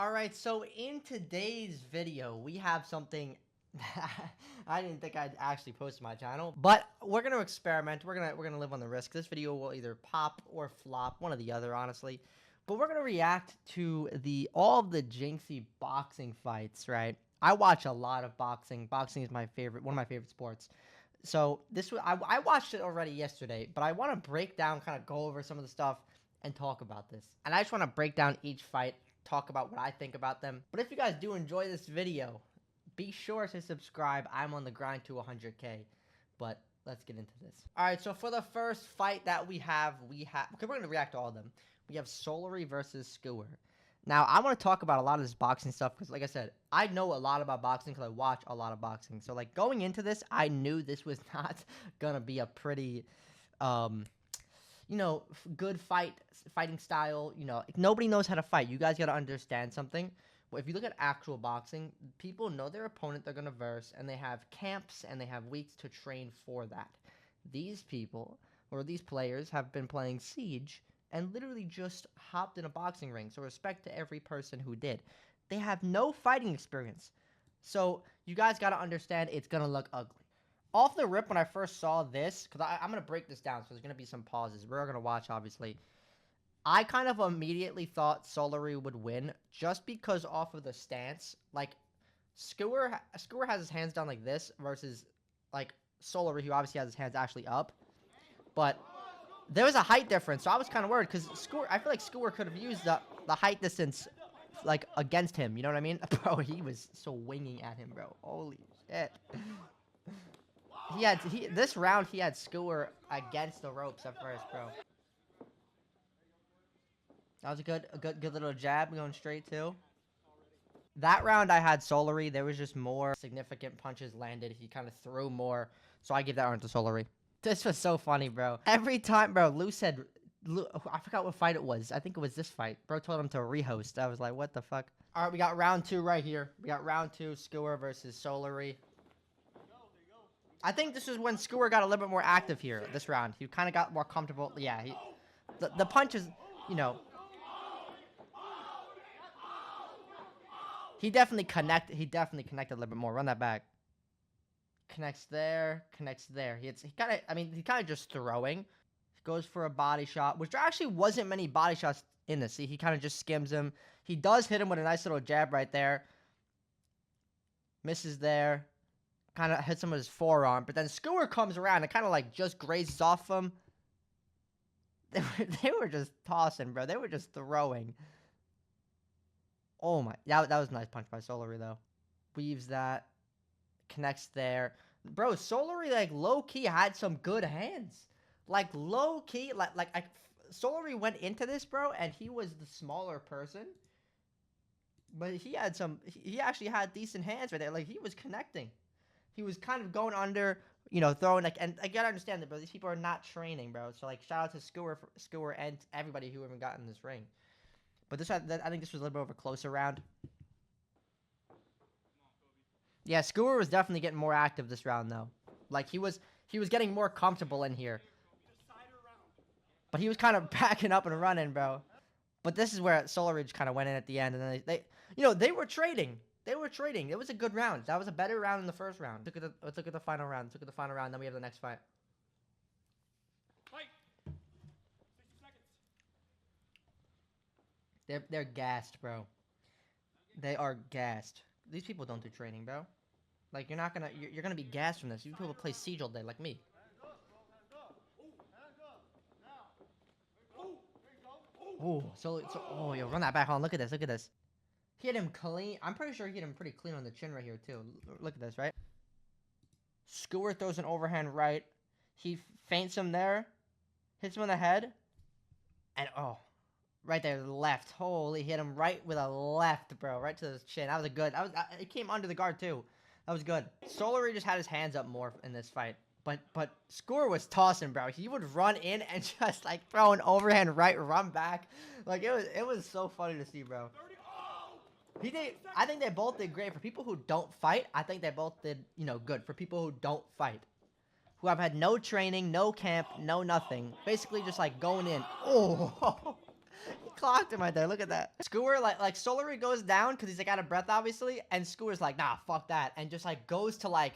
Alright, so in today's video, we have something I didn't think I'd actually post to my channel, but we're gonna experiment. We're gonna live on the risk. This video will either pop or flop, one or the other, honestly. But we're gonna react to all of the Jynxzi boxing fights, right? I watch a lot of boxing. Boxing is one of my favorite sports. So I watched it already yesterday, but I want to break down, kind of go over some of the stuff and talk about this. And I just want to break down each fight, talk about what I think about them. But if you guys do enjoy this video, be sure to subscribe. I'm on the grind to 100K. But let's get into this. All right, so for the first fight that we have, okay, we're going to react to all of them. We have Solary versus Skewer. Now, I want to talk about a lot of this boxing stuff because, like I said, I know a lot about boxing because I watch a lot of boxing. So, like, going into this, I knew this was not going to be a pretty, good fighting style. Nobody knows how to fight. You guys got to understand something. If you look at actual boxing, people know their opponent they're going to verse, and they have camps and they have weeks to train for that. These people, or these players, have been playing Siege and literally just hopped in a boxing ring. So respect to every person who did. They have no fighting experience. So you guys got to understand it's going to look ugly. Off the rip, when I first saw this, because I'm going to break this down, so there's going to be some pauses. We're going to watch, obviously. I kind of immediately thought Solary would win just because off of the stance. Like, Skewer has his hands down like this versus, like, Solary, who obviously has his hands actually up. But there was a height difference, so I was kind of worried because I feel like Skewer could have used the height distance, like, against him. You know what I mean? Bro, he was so winging at him, bro. Holy shit. This round, he had Skewer against the ropes at first, bro. That was a good little jab going straight too. That round I had Solary. There was just more significant punches landed. He kind of threw more. So I give that round to Solary. This was so funny, bro. Every time, bro, I forgot what fight it was. I think it was this fight. Bro told him to rehost. I was like, what the fuck? All right, we got round 2 right here. We got round 2, Skewer versus Solary. I think this is when Skewer got a little bit more active here, this round. He kind of got more comfortable. Yeah, the punches, He definitely connected a little bit more. Run that back. Connects there. He kind of just throwing. Goes for a body shot, which there actually wasn't many body shots in this. See, he kind of just skims him. He does hit him with a nice little jab right there. Misses there. Kind of hits him with his forearm. But then Skewer comes around and kind of like just grazes off him. They were just tossing, bro. They were just throwing. Oh my, that was a nice punch by Solary though. Weaves that, connects there. Bro, Solary like low key had some good hands. Like low key, Solary went into this, bro, and he was the smaller person. But he actually had decent hands right there. Like he was connecting. He was kind of going under, throwing and I gotta understand that, bro. These people are not training, bro. So like shout out to Skewer and everybody who even got in this ring. But I think this was a little bit of a closer round. Yeah, Skewer was definitely getting more active this round, though. Like, he was getting more comfortable in here. But he was kind of backing up and running, bro. But this is where Solary kind of went in at the end. And then they were trading. It was a good round. That was a better round than the first round. Let's look at the final round. Then we have the next fight. They're gassed, bro. They are gassed. These people don't do training, bro. Like, you're gonna be gassed from this. You people play Siege all day, like me. Oh, yo, run that back on. Look at this. He hit him clean. I'm pretty sure he hit him pretty clean on the chin right here, too. Look at this, right? Skewer throws an overhand right. He feints him there. Hits him in the head. And, oh. Right there, left. Holy, hit him right with a left, bro. Right to his chin. That was a good. It came under the guard, too. That was good. Solary just had his hands up more in this fight. But Skewer was tossing, bro. He would run in and just, like, throw an overhand right, run back. Like, it was so funny to see, bro. I think they both did great. For people who don't fight, I think they both did, good. For people who don't fight. Who have had no training, no camp, no nothing. Basically just, like, going in. Oh, He clocked him right there. Look at that. Skewer, like Solary goes down because he's like out of breath, obviously. And Skewer's like, nah, fuck that. And just like goes to like,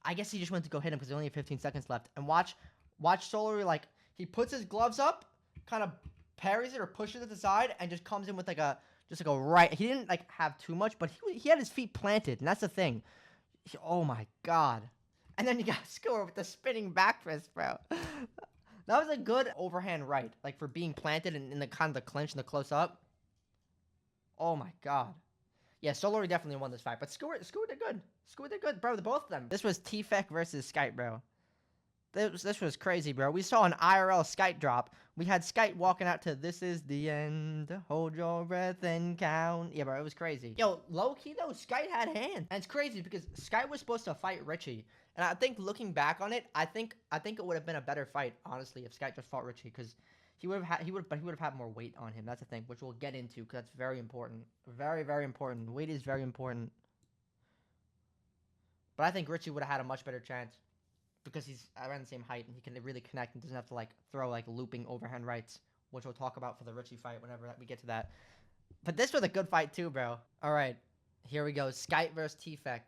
I guess he just went to go hit him because there's only 15 seconds left. And watch Solary, like, he puts his gloves up, kind of parries it or pushes it to the side, and just comes in with like a, just like a right. He didn't like have too much, but he had his feet planted. And that's the thing. Oh my God. And then you got Skewer with the spinning back fist, bro. That was a good overhand right, like for being planted in the kind of the clinch and the close up. Oh my God. Yeah, Solary definitely won this fight, but Skewer did good. Skewer did good, bro. The both of them. This was T-Fek versus Skype, bro. This was crazy, bro. We saw an IRL Skype drop. We had Skype walking out to "This is the end. Hold your breath and count." Yeah, bro, it was crazy. Yo, low key though, Skype had hands, and it's crazy because Skype was supposed to fight Richie, and I think looking back on it, I think it would have been a better fight, honestly, if Skype just fought Richie, because he would have had more weight on him. That's the thing, which we'll get into because that's very important, very very important. Weight is very important, but I think Richie would have had a much better chance. Because he's around the same height and he can really connect and doesn't have to like throw like looping overhand rights, which we'll talk about for the Richie fight whenever we get to that. But this was a good fight too, bro. All right, here we go. Skype versus T-Fek.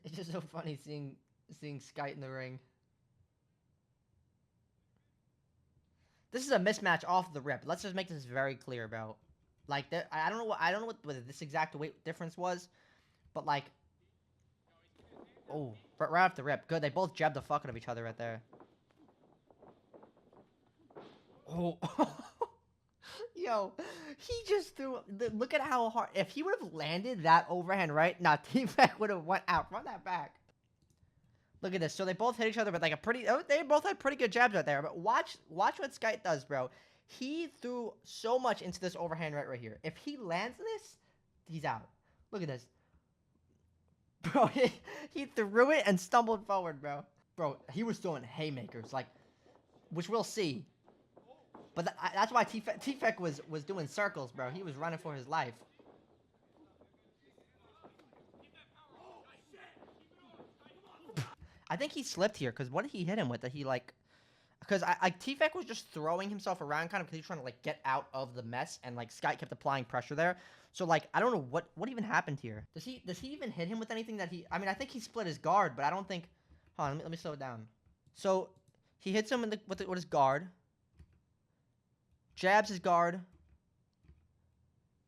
It's just so funny seeing Skype in the ring. This is a mismatch off the rip. Let's just make this very clear, bro. Like I don't know what this exact weight difference was, but like. Oh, right off the rip. Good, they both jabbed the fuck out of each other right there. Oh. Yo, he just threw... Look at how hard... If he would have landed that overhand right, nah, T-Fek would have went out. Run that back. Look at this. So they both hit each other with like a pretty... Oh, they both had pretty good jabs right there. But watch what Skype does, bro. He threw so much into this overhand right here. If he lands this, he's out. Look at this. Bro, he threw it and stumbled forward, bro. Bro, he was throwing haymakers, like, which we'll see. But that's why T-Fek was doing circles, bro. He was running for his life. I think he slipped here, because what did he hit him with? That he, like... Because T-Fek was just throwing himself around, kind of, because he was trying to, like, get out of the mess, and, like, Sky kept applying pressure there. So, like, I don't know what even happened here. Does he even hit him with anything that he... I mean, I think he split his guard, but I don't think... Hold on, let me slow it down. So, he hits him with his guard. Jabs his guard.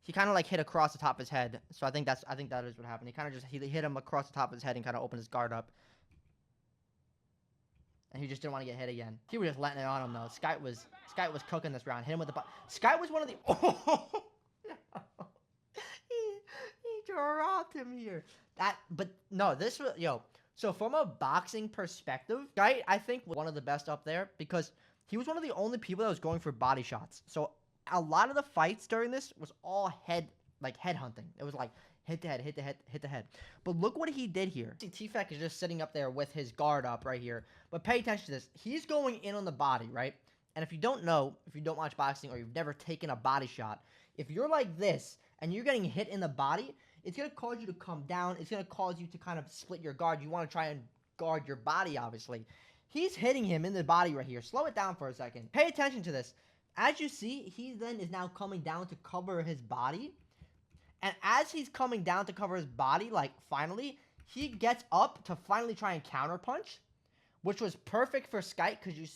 He kind of, like, hit across the top of his head. So, I think that is what happened. He kind of just... He hit him across the top of his head and kind of opened his guard up. And he just didn't want to get hit again. He was just letting it on him, though. Skype was cooking this round. Hit him with the... Skype was one of the... Oh! He dropped him here. But no, this was... Yo, so from a boxing perspective, Skype, I think, was one of the best up there. Because he was one of the only people that was going for body shots. So a lot of the fights during this was all head hunting. It was like... Hit the head, hit the head, hit the head. But look what he did here. T-Fek is just sitting up there with his guard up right here. But pay attention to this. He's going in on the body, right? And if you don't know, if you don't watch boxing or you've never taken a body shot, if you're like this and you're getting hit in the body, it's going to cause you to come down. It's going to cause you to kind of split your guard. You want to try and guard your body, obviously. He's hitting him in the body right here. Slow it down for a second. Pay attention to this. As you see, he then is now coming down to cover his body. And as he's coming down to cover his body, like, finally, he gets up to finally try and counterpunch, which was perfect for Skype, because you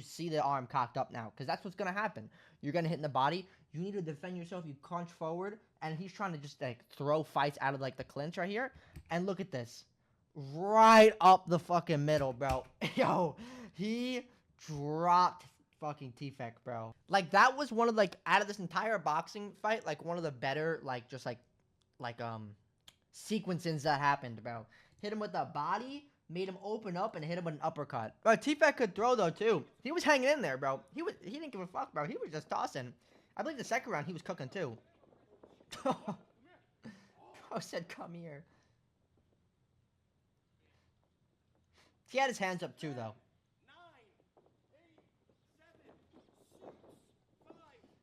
see the arm cocked up now, because that's what's going to happen. You're going to hit in the body. You need to defend yourself. You crunch forward, and he's trying to just, like, throw fights out of, like, the clinch right here. And look at this. Right up the fucking middle, bro. Yo, he dropped fucking T-Fek, bro. Like, that was one of, like, out of this entire boxing fight, like, one of the better, like, just, like, sequences that happened, bro. Hit him with the body, made him open up, and hit him with an uppercut. Bro, T-Fek could throw, though, too. He was hanging in there, bro. He didn't give a fuck, bro. He was just tossing. I believe the second round, he was cooking, too. Bro said, come here. He had his hands up, too, though.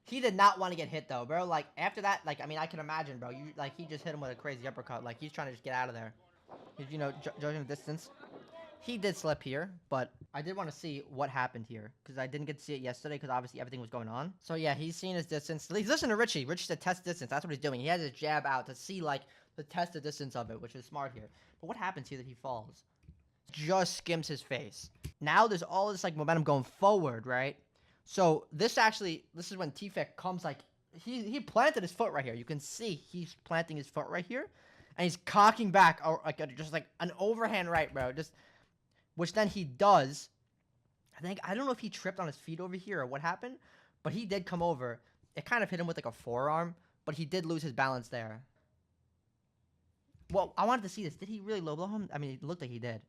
He did not want to get hit, though, bro. Like, after that, like, I mean, I can imagine, bro. He just hit him with a crazy uppercut. Like, he's trying to just get out of there. He's, you know, judging the distance. He did slip here, but I did want to see what happened here because I didn't get to see it yesterday because obviously everything was going on. So yeah, he's seeing his distance. He's listening to Richie. Richie said test distance. That's what he's doing. He has his jab out to see like to test the distance of it, which is smart here. But what happens here that he falls? Just skims his face. Now there's all this like momentum going forward, right? So this is when T-Fek comes like he planted his foot right here. You can see he's planting his foot right here, and he's cocking back or like just like an overhand right, bro. Just which then he does. I don't know if he tripped on his feet over here or what happened, but he did come over. It kind of hit him with like a forearm, but he did lose his balance there. Well, I wanted to see this. Did he really low blow him? I mean, it looked like he did.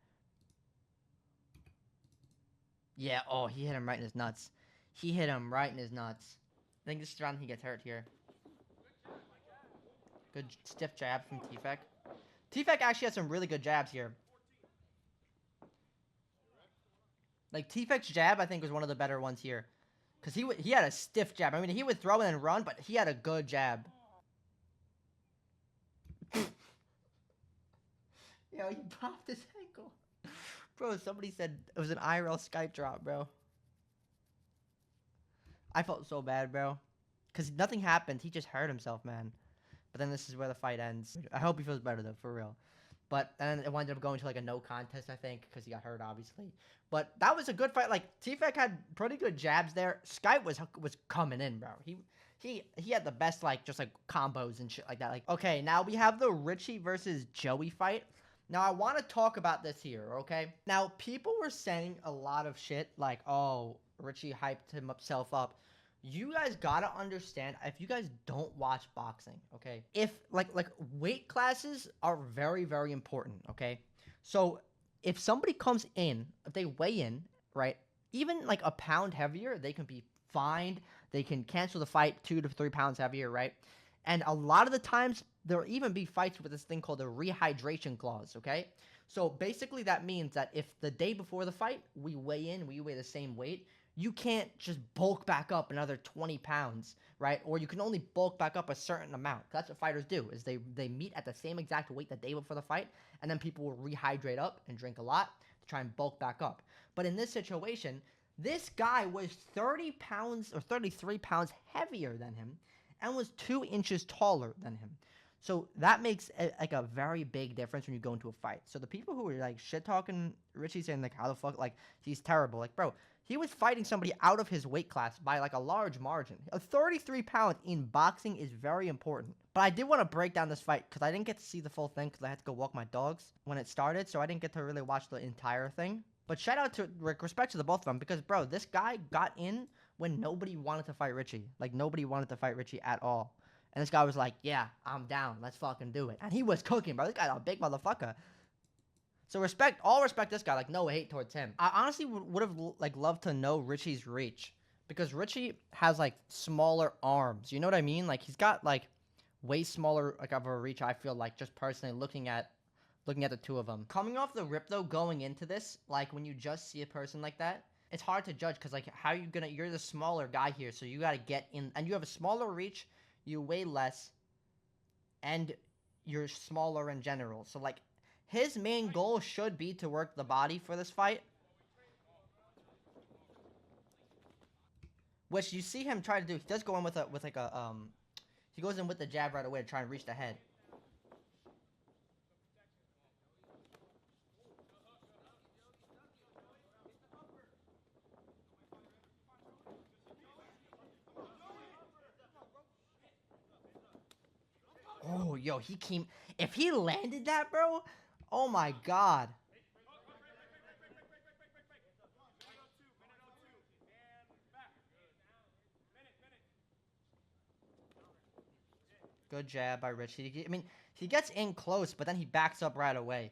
Yeah, oh, he hit him right in his nuts. He hit him right in his nuts. I think this is around he gets hurt here. Good stiff jab from T-Fek. T-Fek actually has some really good jabs here. Like, T-Fek's jab, I think, was one of the better ones here. Because he had a stiff jab. I mean, he would throw it and run, but he had a good jab. Yo, he popped his ankle. Bro, somebody said it was an IRL Skype drop, bro. I felt so bad, bro. Because nothing happened. He just hurt himself, man. But then this is where the fight ends. I hope he feels better, though, for real. But then it ended up going to like a no contest, I think, because he got hurt, obviously. But that was a good fight. Like, T-Fek had pretty good jabs there. Skype was coming in, bro. He had the best, like, just, like, combos and shit like that. Like, okay, now we have the Richie versus Joey fight. Now, I want to talk about this here, okay? Now, people were saying a lot of shit, like, oh, Richie hyped himself up. You guys gotta understand, if you guys don't watch boxing, okay? If, like weight classes are very, very important, okay? So, if somebody comes in, if they weigh in, right, even, like, a pound heavier, they can be fined. They can cancel the fight 2 to 3 pounds heavier, right? And a lot of the times, there'll even be fights with this thing called a rehydration clause, okay? So, basically, that means that if the day before the fight, we weigh in, we weigh the same weight, you can't just bulk back up another 20 pounds, right? Or you can only bulk back up a certain amount. That's what fighters do, is they meet at the same exact weight the day before the fight, and then people will rehydrate up and drink a lot to try and bulk back up. But in this situation, this guy was 30 pounds or 33 pounds heavier than him and was 2 inches taller than him. So that makes like a very big difference when you go into a fight. So the people who were like shit talking Richie, saying like how the fuck, like he's terrible, like bro, he was fighting somebody out of his weight class by like a large margin. A 33 pound in boxing is very important. But I did want to break down this fight because I didn't get to see the full thing because I had to go walk my dogs when it started, so I didn't get to really watch the entire thing. But shout out to respect to the both of them, because bro, this guy got in when nobody wanted to fight Richie. Like nobody wanted to fight Richie at all. And this guy was like, yeah, I'm down. Let's fucking do it. And he was cooking, bro. This guy's a big motherfucker. So all respect this guy. Like, no hate towards him. I honestly would have, like, loved to know Richie's reach. Because Richie has, like, smaller arms. You know what I mean? Like, he's got, like, way smaller, like, of a reach, I feel like, just personally looking at the two of them. Coming off the rip, though, going into this, like, when you just see a person like that, it's hard to judge. Because, like, how are you gonna... You're the smaller guy here, so you gotta get in... And you have a smaller reach... You weigh less, and you're smaller in general. So, like, his main goal should be to work the body for this fight. Which you see him try to do. He does go in with he goes in with the jab right away to try and reach the head. Oh, yo, he came... If he landed that, bro... Oh, my God. Good jab by Richie. I mean, he gets in close, but then he backs up right away.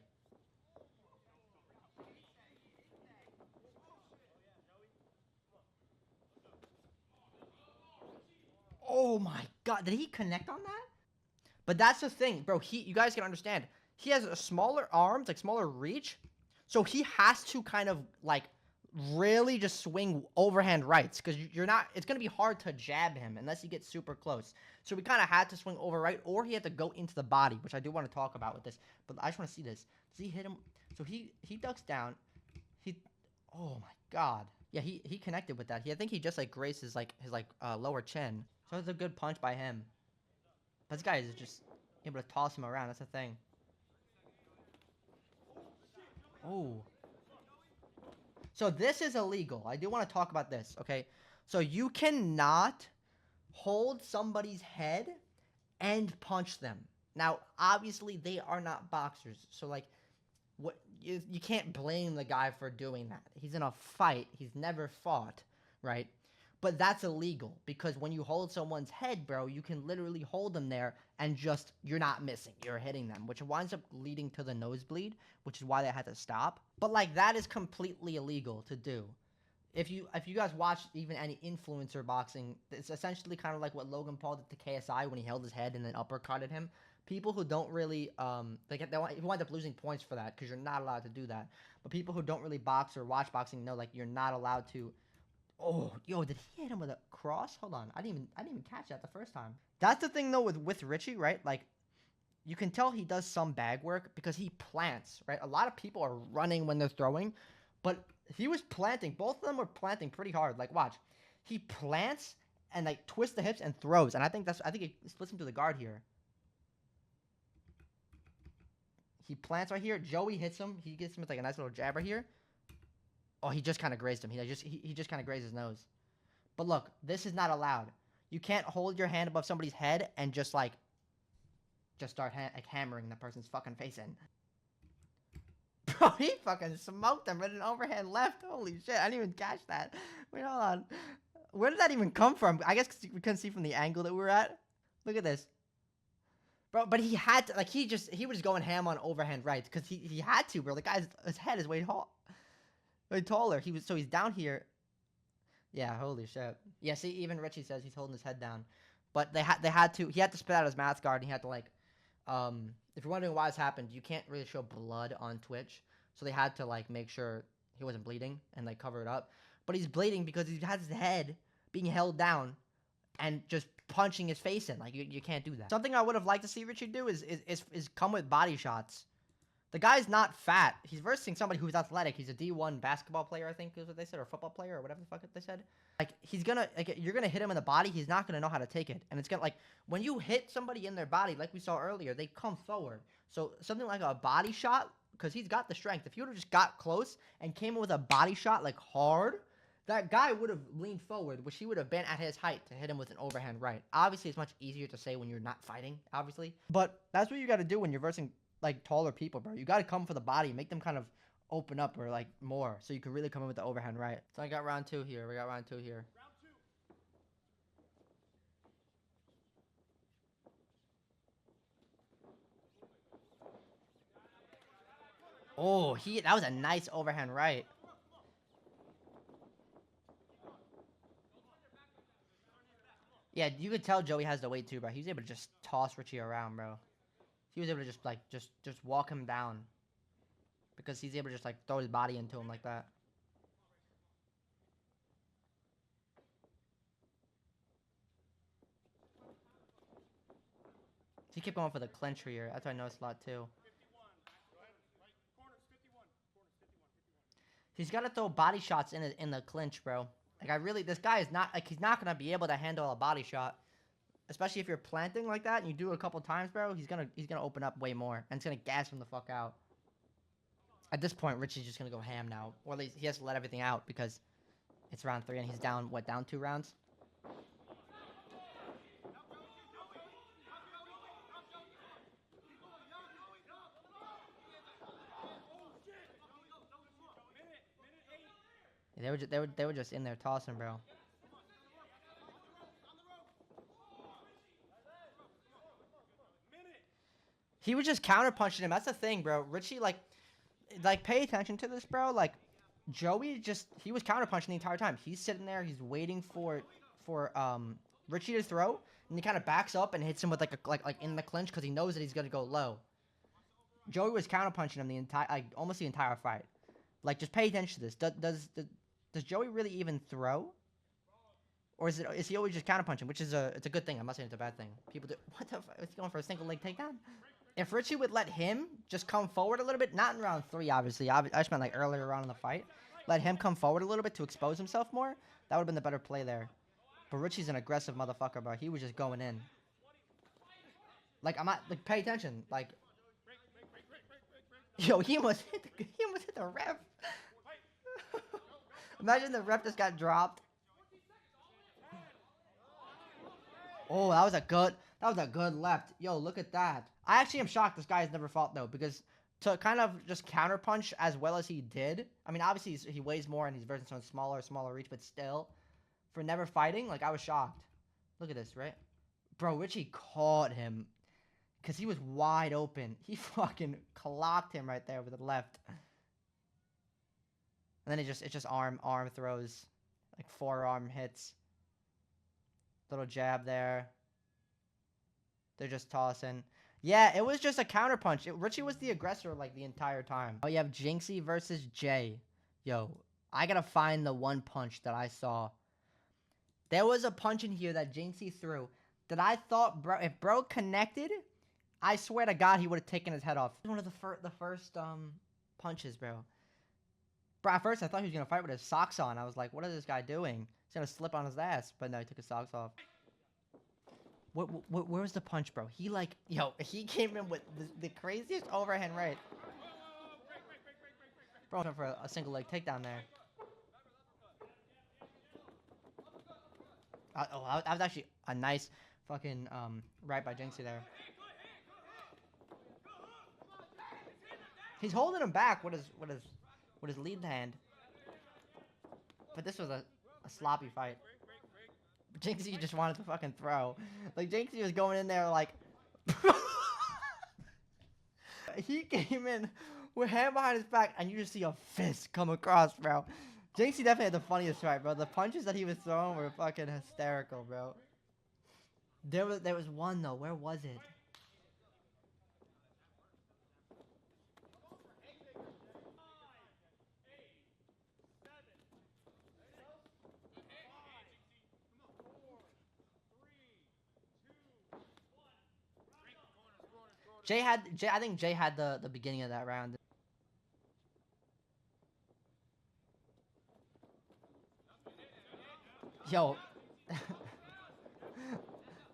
Oh, my God. Did he connect on that? But that's the thing, bro. You guys can understand. He has a smaller arms, like smaller reach. So he has to kind of like really just swing overhand rights, because you're not... It's going to be hard to jab him unless you get super close. So we kind of had to swing over right, or he had to go into the body, which I do want to talk about with this. But I just want to see this. Does he hit him? So he ducks down. Oh my god. Yeah, he connected with that. I think he just like grazed his lower chin. So it's a good punch by him. But this guy is just able to toss him around. That's the thing. Oh. So this is illegal. I do want to talk about this, okay? So you cannot hold somebody's head and punch them. Now, obviously, they are not boxers. So, like, what you can't blame the guy for doing that. He's in a fight. He's never fought, right? But that's illegal because when you hold someone's head, bro, you can literally hold them there and just you're not missing. You're hitting them, which winds up leading to the nosebleed, which is why they had to stop. But like that is completely illegal to do. If you guys watch even any influencer boxing, it's essentially kind of like what Logan Paul did to KSI when he held his head and then uppercutted him. People who don't really who wind up losing points for that because you're not allowed to do that. But people who don't really box or watch boxing know like you're not allowed to. Oh, yo, did he hit him with a cross? Hold on, I didn't even catch that the first time. That's the thing though with Richie, right? Like you can tell he does some bag work because he plants, right? A lot of people are running when they're throwing, but he was planting. Both of them were planting pretty hard. Like, watch. He plants and, like, twists the hips and throws. And I think he splits him to the guard here. He plants right here. Joey hits him. He gets him with, like, a nice little jab right here. Oh, he just kind of grazed him. He just kind of grazed his nose. But look, this is not allowed. You can't hold your hand above somebody's head and just, like, start hammering the person's fucking face in. Bro, he fucking smoked him with an overhand left. Holy shit, I didn't even catch that. Wait, hold on. Where did that even come from? I guess we couldn't see from the angle that we were at. Look at this. Bro, but he had to, like, he was just going ham on overhand rights because he had to, bro. The guy's his head is way taller. So he's down here. Yeah, holy shit. Yeah, see, even Richie says he's holding his head down. But he had to spit out his mouth guard and he had to, like, if you're wondering why this happened, you can't really show blood on Twitch. So they had to, like, make sure he wasn't bleeding and, like, cover it up. But he's bleeding because he has his head being held down and just punching his face in. Like, you can't do that. Something I would have liked to see Richie do is come with body shots. The guy's not fat. He's versing somebody who's athletic. He's a D1 basketball player, I think is what they said, or football player, or whatever the fuck they said. Like, you're gonna hit him in the body. He's not gonna know how to take it. And it's gonna, like, when you hit somebody in their body, like we saw earlier, they come forward. So something like a body shot, because he's got the strength. If he would have just got close and came in with a body shot, like, hard, that guy would have leaned forward, which he would have been at his height to hit him with an overhand right. Obviously, it's much easier to say when you're not fighting, obviously. But that's what you gotta do when you're versing, like, taller people, bro. You gotta come for the body, make them kind of open up or, like, more, so you can really come in with the overhand right. So I got round two here. We got round two here. Oh, that was a nice overhand right. Yeah, you could tell Joey has the weight too, bro. He was able to just toss Richie around, bro. He was able to just, like, just walk him down. Because he's able to just, like, throw his body into him like that. He kept going for the clinch here. That's what I noticed a lot too. He's got to throw body shots in the clinch, bro. Like, this guy is not, like, he's not going to be able to handle a body shot. Especially if you're planting like that and you do it a couple times, bro, he's gonna open up way more. And it's going to gas him the fuck out. At this point, Richie's just going to go ham now. Or at least he has to let everything out because it's round 3 and he's down, what, down 2 rounds? Yeah, they were just in there tossing, bro. He was just counterpunching him. That's the thing, bro. Richie, like, pay attention to this, bro. Like, Joey he was counterpunching the entire time. He's sitting there, he's waiting for Richie to throw, and he kind of backs up and hits him with, like in the clinch because he knows that he's gonna go low. Joey was counterpunching him the entire, like, almost the entire fight. Like, just pay attention to this. Does Joey really even throw? Or is he always just counterpunching, which is it's a good thing. I'm not saying it's a bad thing. People do, what the fuck? Is he going for a single leg takedown? If Richie would let him just come forward a little bit, not in round 3, obviously. I just meant, like, earlier on in the fight. let him come forward a little bit to expose himself more, that would have been the better play there. But Richie's an aggressive motherfucker, bro. He was just going in. Like, I'm not, like, pay attention. Like, yo, he almost hit the ref. Imagine the ref just got dropped. Oh, that was a good left. Yo, look at that. I actually am shocked this guy has never fought, though, because to kind of just counterpunch as well as he did. I mean, obviously, he weighs more and he's versus someone smaller reach, but still, for never fighting, like, I was shocked. Look at this, right? Bro, Richie caught him because he was wide open. He fucking clocked him right there with the left. And then it's just arm throws, like forearm hits. Little jab there. They're just tossing. Yeah, it was just a counterpunch. Richie was the aggressor like the entire time. Oh, you have Jynxzi versus Jay. Yo, I gotta find the one punch that I saw. There was a punch in here that Jynxzi threw that I thought, bro, if bro connected, I swear to God he would have taken his head off. One of the first punches, bro. Bro, at first I thought he was gonna fight with his socks on. I was like, what is this guy doing? He's gonna slip on his ass. But no, he took his socks off. Where was the punch, bro? He like, yo, he came in with the craziest overhand right. Bro, went for a single leg takedown there. That was actually a nice fucking right by Jynxzi there. He's holding him back with his lead hand. But this was a sloppy fight. Jynxzi just wanted to fucking throw. Like, Jynxzi was going in there like... He came in with hand behind his back, and you just see a fist come across, bro. Jynxzi definitely had the funniest fight, bro. The punches that he was throwing were fucking hysterical, bro. There was one, though. Where was it? I think Jay had the beginning of that round. Yo.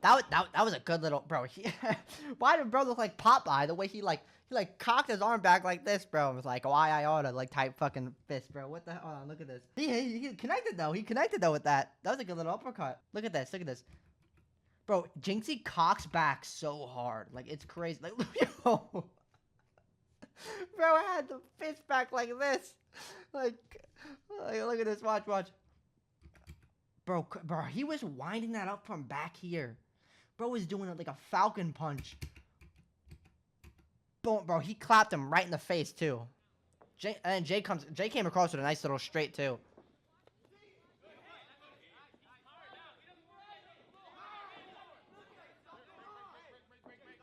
that was a good little, bro. Why did bro look like Popeye? The way he cocked his arm back like this, bro. It was like, why I oughta, like, type fucking fist, bro. What the hell? Hold on, look at this. He connected though. He connected though with that. That was a good little uppercut. Look at this. Look at this. Bro, Jynxzi cocks back so hard. Like, it's crazy. Like, yo. Bro, I had the fist back like this. Like, look at this. Watch. Bro, he was winding that up from back here. Bro was doing it like a falcon punch. Boom, bro. He clapped him right in the face, too. Jay came across with a nice little straight, too.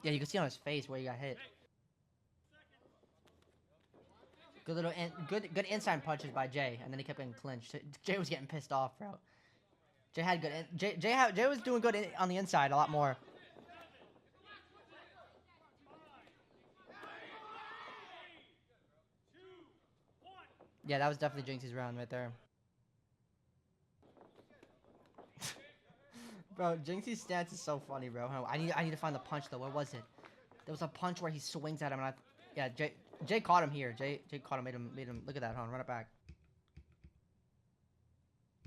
Yeah, you can see on his face where he got hit. Good little, good inside punches by Jay, and then he kept getting clinched. Jay was getting pissed off, bro. Jay had good. Jay was doing good on the inside a lot more. Yeah, that was definitely Jynxzi's round right there. Bro, Jynxzi's stance is so funny, bro. I need to find the punch though. Where was it? There was a punch where he swings at him, and yeah, Jay caught him here. Jay caught him, made him look at that. Hold on, run it back.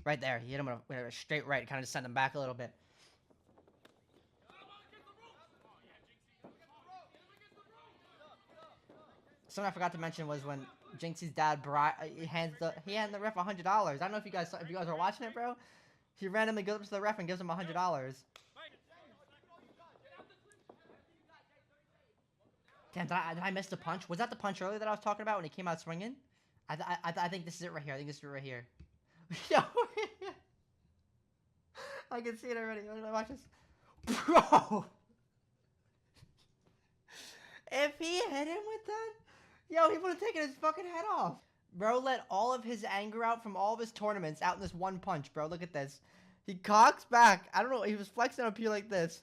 Right there, he hit him with a straight right, kind of just sent him back a little bit. Something I forgot to mention was when Jynxzi's dad handed the ref $100. I don't know if you guys were watching it, bro. He randomly goes up to the ref and gives him $100. Damn, did I miss the punch? Was that the punch earlier that I was talking about when he came out swinging? I think this is it right here. I think this is it right here. Yo, I can see it already. Watch this, bro. If he hit him with that, yo, he would have taken his fucking head off. Bro let all of his anger out from all of his tournaments out in this one punch, bro. Look at this. He cocks back. I don't know. He was flexing up here like this.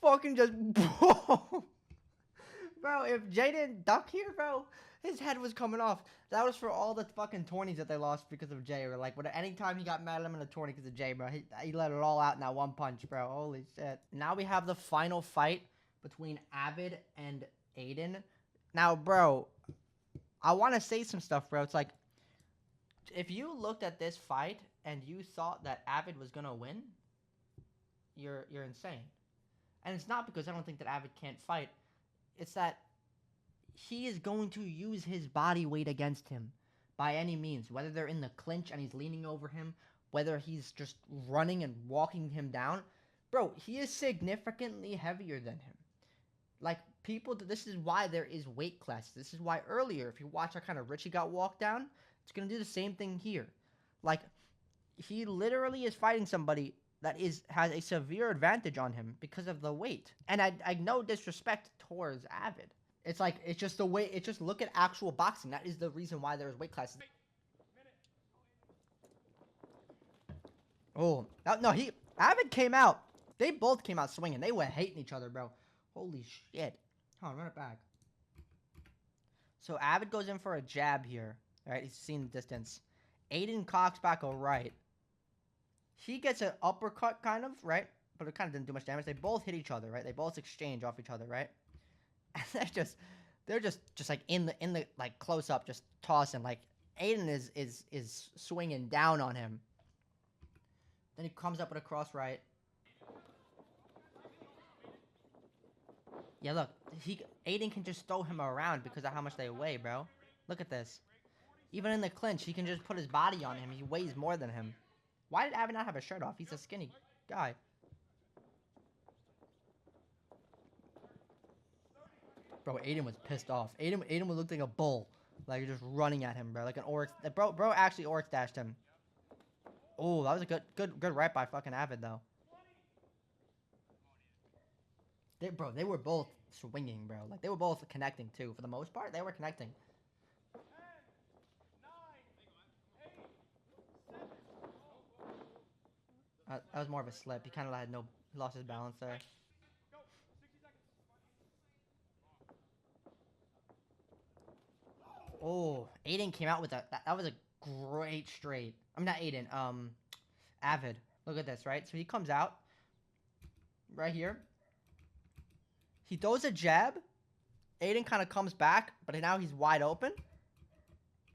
Fucking just, bro. Bro, if Jay didn't duck here, bro, his head was coming off. That was for all the fucking 20s that they lost because of Jay. Or like, anytime he got mad at him in a 20 because of Jay, bro, he let it all out in that one punch, bro. Holy shit. Now we have the final fight between Avid and Aiden. Now, bro, I want to say some stuff, bro. It's like, if you looked at this fight and you thought that Avid was gonna win, you're insane. And it's not because I don't think that Avid can't fight. It's that he is going to use his body weight against him by any means. Whether they're in the clinch and he's leaning over him, whether he's just running and walking him down. Bro, he is significantly heavier than him. Like, people, this is why there is weight classes. This is why earlier, if you watch how kind of Richie got walked down, it's going to do the same thing here. Like, he literally is fighting somebody that has a severe advantage on him because of the weight. And I no disrespect towards Avid. It's like, it's just the way, it's just look at actual boxing. That is the reason why there's weight classes. Oh, no, Avid came out. They both came out swinging. They were hating each other, bro. Holy shit. Hold on, run it back. So Avid goes in for a jab here. All right, he's seen the distance. Aiden cocks back a right. He gets an uppercut, kind of, right? But it kind of didn't do much damage. They both hit each other, right? They both exchange off each other, right? And they're just like in the like close up, just tossing. Like Aiden is swinging down on him. Then he comes up with a cross right. Yeah, look, Aiden can just throw him around because of how much they weigh, bro. Look at this. Even in the clinch, he can just put his body on him. He weighs more than him. Why did Avid not have a shirt off? He's a skinny guy. Bro, Aiden was pissed off. Aiden looked like a bull. Like, just running at him, bro. Like an oryx. Bro actually oryx dashed him. Oh, that was a good right by fucking Avid, though. They were both swinging, bro. Like, they were both connecting, too. For the most part, they were connecting. 10, 9, 8, 7. That was more of a slip. He kind of had he lost his balance there. Go. 60 seconds. Oh, Aiden came out with that was a great straight. I'm not Aiden, Avid. Look at this, right? So he comes out right here. He throws a jab. Aiden kind of comes back, but now he's wide open.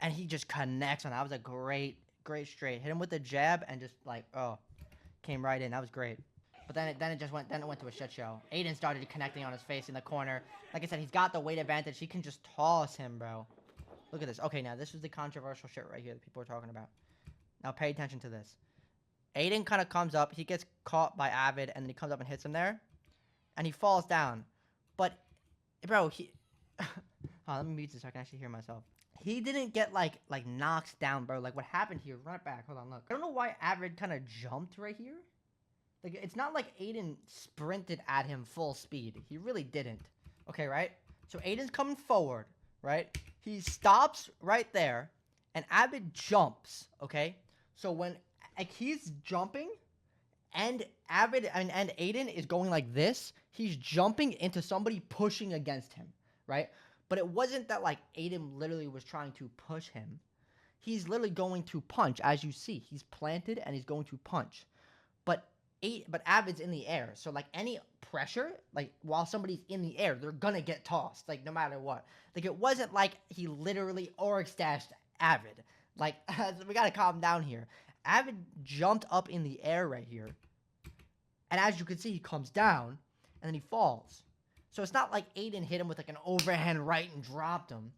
And he just connects on that. Was a great straight. Hit him with the jab and just like, oh, came right in. That was great. But then it went to a shit show. Aiden started connecting on his face in the corner. Like I said, he's got the weight advantage. He can just toss him, bro. Look at this. Okay, now this is the controversial shit right here that people are talking about. Now pay attention to this. Aiden kind of comes up. He gets caught by Avid, and then he comes up and hits him there. And he falls down. But, bro, let me mute this so I can actually hear myself. He didn't get, like knocked down, bro. Like, what happened here? Run it back. Hold on, look. I don't know why Avid kind of jumped right here. Like, it's not like Aiden sprinted at him full speed. He really didn't. Okay, right? So Aiden's coming forward, right? He stops right there, and Avid jumps, okay? So when he's jumping, and Avid and Aiden is going like this, he's jumping into somebody pushing against him, right? But it wasn't that, like, Aiden literally was trying to push him. He's literally going to punch, as you see. He's planted, and he's going to punch. But Avid's in the air, so, like, any pressure, like, while somebody's in the air, they're gonna get tossed, like, no matter what. Like, it wasn't like he literally oryx dashed Avid. Like, we gotta calm down here. Avid jumped up in the air right here. And as you can see, he comes down, and then he falls. So it's not like Aiden hit him with, like, an overhand right and dropped him.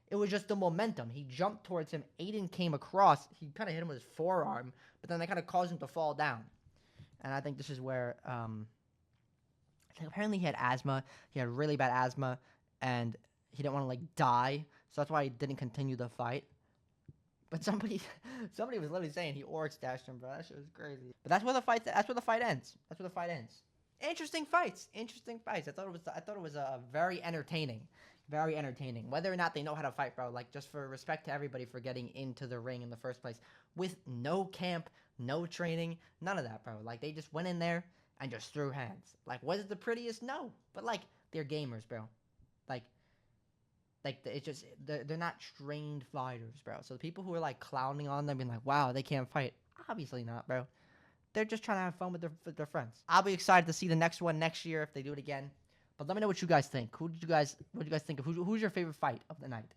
It was just the momentum. He jumped towards him. Aiden came across. He kind of hit him with his forearm, but then that kind of caused him to fall down. And I think this is where, apparently he had asthma. He had really bad asthma, and he didn't want to, like, die. So that's why he didn't continue the fight. But somebody was literally saying he oryx dashed him, bro. That shit was crazy. But that's where the fight ends. That's where the fight ends. Interesting fights. I thought it was very entertaining. Very entertaining. Whether or not they know how to fight, bro. Like, just for respect to everybody for getting into the ring in the first place. With no camp, no training, none of that, bro. Like, they just went in there and just threw hands. Like, was it the prettiest? No. But, like, they're gamers, bro. Like, Like it's just they're not trained fighters, bro. So the people who are like clowning on them, being like, "Wow, they can't fight." Obviously not, bro. They're just trying to have fun with their friends. I'll be excited to see the next one next year if they do it again. But let me know what you guys think. What do you guys think of? Who's your favorite fight of the night?